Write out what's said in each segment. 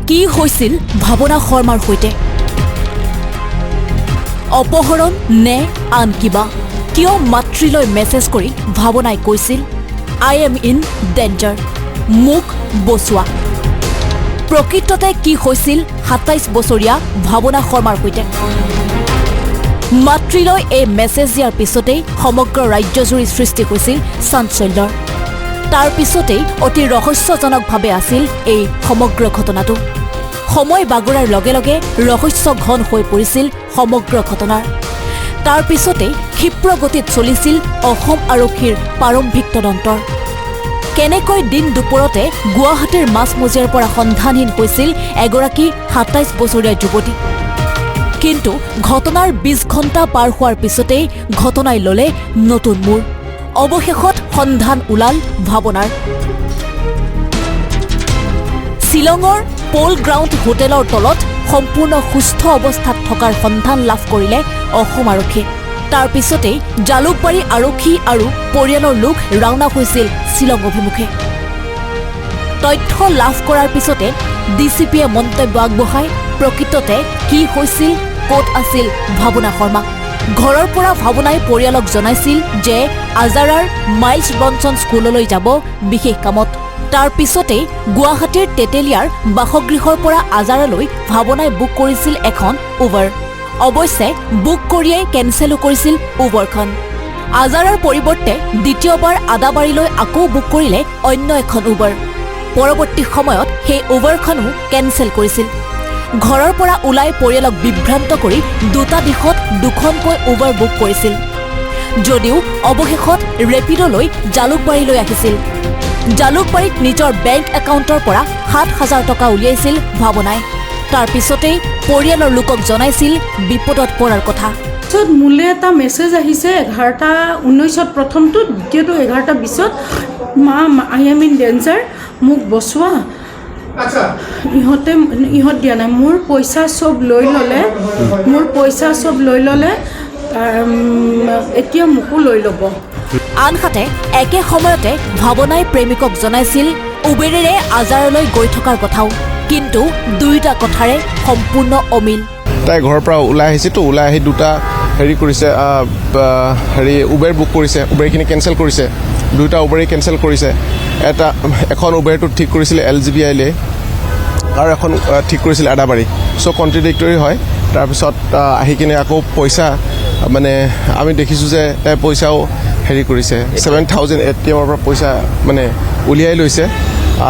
কি হৈছিল ভাৱনা শৰ্মাৰ সৈতে অপহৰণ নে আন কিবা কিয় মাতৃলৈ মেছেজ কৰি ভাৱনাই কৈছিল আই এম ইন ডেঞ্জাৰ মোক বচোৱা প্ৰকৃততে কি হৈছিল ২৭ বছৰীয়া ভাৱনা শৰ্মাৰ সৈতে মাতৃলৈ এই মেছেজ দিয়াৰ পিছতেই সমগ্ৰ ৰাজ্যজুৰি সৃষ্টি হৈছিল চাঞ্চল্যৰ তাৰ পিছতেই অতি ৰহস্যজনকভাৱে আছিল এই সমগ্ৰ ঘটনাটো সময় বাগৰাৰ লগে লগে ৰহস্য ঘন হৈ পৰিছিল সমগ্ৰ ঘটনাৰ তাৰ পিছতেই ক্ষিপ্ৰ গতিত চলিছিল অসম আৰক্ষীৰ প্ৰাৰম্ভিক তদন্তৰ কেনেকৈ দিন দুপৰতে গুৱাহাটীৰ মাছমজিয়াৰ পৰা সন্ধানহীন হৈছিল এগৰাকী ২৭ বছৰীয়া যুৱতী কিন্তু ঘটনাৰ ২০ ঘণ্টা পাৰ হোৱাৰ পিছতেই ঘটনাই ল'লে নতুন মূৰ অৱশেষত সন্ধান ওলাল ভাৱনাৰ শ্বিলঙৰ পল গ্ৰাউণ্ড হোটেলৰ তলত সম্পূৰ্ণ সুস্থ অৱস্থাত থকাৰ সন্ধান লাভ কৰিলে অসম আৰক্ষীয়ে তাৰ পিছতেই জালুকবাৰী আৰক্ষী আৰু পৰিয়ালৰ লোক ৰাওনা হৈছিল শ্বিলং অভিমুখে তথ্য লাভ কৰাৰ পিছতে ডিচিপিয়ে মন্তব্য আগবঢ়াই প্ৰকৃততে কি হৈছিল ক'ত আছিল ভাৱনা শৰ্মা ঘৰৰ পৰা ভাৱনাই পৰিয়ালক জনাইছিল যে আজাৰাৰ মাইলছ ব্ৰনছন স্কুললৈ যাব বিশেষ কামত তাৰ পিছতেই গুৱাহাটীৰ তেতেলিয়াৰ বাসগৃহৰ পৰা আজাৰালৈ ভাৱনাই বুক কৰিছিল এখন উবাৰ অৱশ্যে বুক কৰিয়েই কেনচেলো কৰিছিল উবাৰখন আজাৰাৰ পৰিৱৰ্তে দ্বিতীয়বাৰ আদাবাৰীলৈ আকৌ বুক কৰিলে অন্য এখন উবাৰ পৰৱৰ্তী সময়ত সেই উবাৰখনো কেনচেল কৰিছিল ঘৰৰ পৰা ওলাই পৰিয়ালক বিভ্ৰান্ত কৰি দুটা দিশত দুখনকৈ উবাৰ বুক কৰিছিল যদিও অৱশেষত ৰেপিডলৈ জালুকবাৰীলৈ আহিছিল জালুকবাৰীত নিজৰ বেংক একাউণ্টৰ পৰা ৭,০০০ টকা উলিয়াইছিল ভাৱনাই তাৰ পিছতেই পৰিয়ালৰ লোকক জনাইছিল বিপদত পৰাৰ কথা মোলৈ এটা মেছেজ আহিছে 11:19 প্ৰথমটো দ্বিতীয়টো 11:20 মা আই এম ইন ডেঞ্জাৰ মোক বচোৱা ইহঁত দিয়া নাই মোৰ পইচা চব লৈ ল'লে এতিয়া মোকো লৈ ল'ব আনহাতে একে সময়তে ভাৱনাই প্ৰেমিকক জনাইছিল উবেৰেৰে আজাৰলৈ গৈ থকাৰ কথাও কিন্তু দুয়োটা কথাৰে সম্পূৰ্ণ অমিল তাই ঘৰৰ পৰা ওলাই আহিছেতো ওলাই আহি দুটা হেৰি কৰিছে উবেৰ বুক কৰিছে উবেৰখিনি কেনচেল কৰিছে দুটা উবেৰেই কেনচেল কৰিছে এখন উবেৰটো ঠিক কৰিছিলে LGBI আৰু এখন ঠিক কৰিছিলে আদাবাৰী চ' কণ্ট্ৰডিক্টৰী হয় তাৰপিছত আহি কিনে আকৌ পইচা মানে আমি দেখিছোঁ যে তাই পইচাও হেৰি কৰিছে 7,000 ATMৰ পৰা পইচা মানে উলিয়াই লৈছে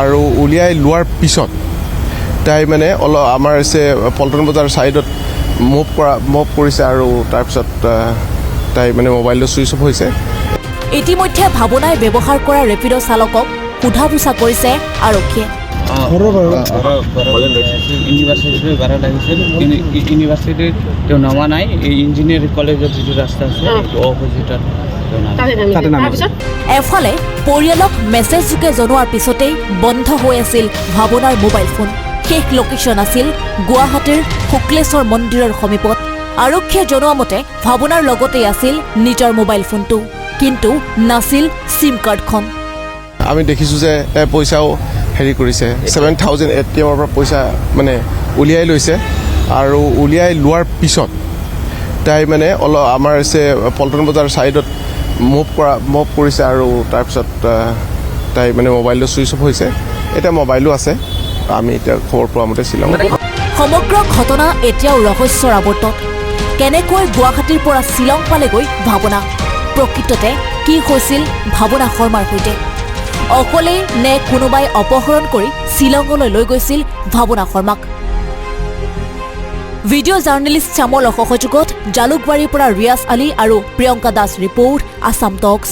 আৰু উলিয়াই লোৱাৰ পিছত তাই মানে অলপ আমাৰ পল্টন বজাৰ ছাইডত মুভ কৰিছে আৰু তাৰপিছত তাই মানে মোবাইলটো ছুইচ অফ হৈছে ইতিমধ্যে ভাৱনাই ব্যৱহাৰ কৰা ৰেপিড' চালকক সোধা পোছা কৰিছে আৰক্ষীয়ে ইউনিভাৰ্চিটিৰ বাৰত আহিছিল ইউনিভাৰ্চিটিত তেওঁ নমা নাই এই ইঞ্জিনিয়াৰিং কলেজৰ যিটো ৰাস্তা আছে অপজিটত এফালে পৰিয়ালক মেছেজযোগে জনোৱাৰ পিছতেই বন্ধ হৈ আছিল ভাৱনাৰ মোবাইল ফোন শেষ লোকেশ্যন আছিল গুৱাহাটীৰ শুক্লেশ্বৰ মন্দিৰৰ সমীপত আৰক্ষীয়ে জনোৱা মতে ভাৱনাৰ লগতেই আছিল নিজৰ মোবাইল ফোনটো কিন্তু নাছিল চিম কাৰ্ডখন আমি দেখিছোঁ যে তাই পইচাও হেৰি কৰিছে 7,000 ATMৰ পৰা পইচা মানে উলিয়াই লৈছে আৰু উলিয়াই লোৱাৰ পিছত তাই মানে অলপ আমাৰ পল্টন বজাৰ ছাইডত মুভ কৰিছে আৰু তাৰপিছত তাই মানে মোবাইলটো ছুইচ অফ হৈছে এতিয়া মোবাইলো আছে আমি এতিয়া খবৰ পোৱা মতে শ্বিলঙত সমগ্ৰ ঘটনা এতিয়াও ৰহস্যৰ আৱৰ্তত কেনেকৈ গুৱাহাটীৰ পৰা শ্বিলং পালেগৈ ভাৱনা প্ৰকৃততে কি হৈছিল ভাৱনা শৰ্মাৰ সৈতে অকলেই নে কোনোবাই অপহৰণ কৰি শ্বিলঙলৈ লৈ গৈছিল ভাৱনা শৰ্মাক ভিডিঅ' জাৰ্নেলিষ্ট শ্যামলৰ সহযোগত জালুকবাৰীৰ পৰা ৰিয়াজ আলী আৰু প্ৰিয়ংকা দাস ৰিপৰ্ট আছাম টক্স